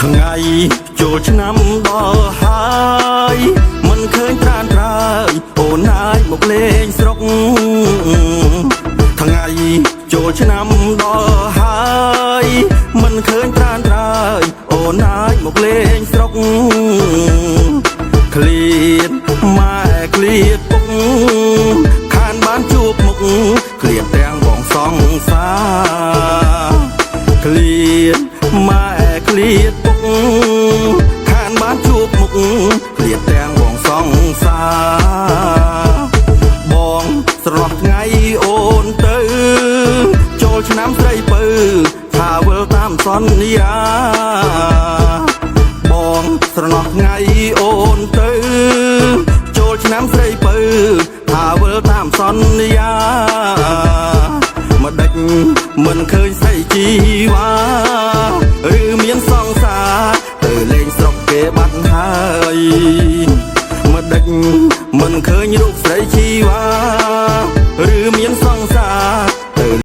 ថ្ងៃចូលឆ្នាំដល់ហើយមិនឃើញត្រានត្រើយអូនណាយមកលេងស្រុកថ្ងៃចូលឆ្នាំដល់ហើយមិនឃើញត្រានត្រើយអូនណាយមកលេងស្រុកឃ្លាតម៉ែឃ្លាតពុកខានបានជួបមុខឃ្លាតទាំងបងសង្សារឃ្លាតម៉ែឃ្លាតពុកខានបានជួបមុខឃ្លាតទាំងបងសង្សារបងស្រឡោះថ្ងៃអូនទៅចូលឆ្នាំស្រីពៅថាវិលតាមសន្យាបងស្រឡោះថ្ងៃអូនទៅចូលឆ្នាំស្រីពៅថាវិលតាមសន្យាមកដេចមិនឃើញស្រីជីវ៉ាឬមានសង្សារទៅលេងស្រុកគេបាត់ហើយមកដេចមិនឃើញរូបស្រីជីវ៉ា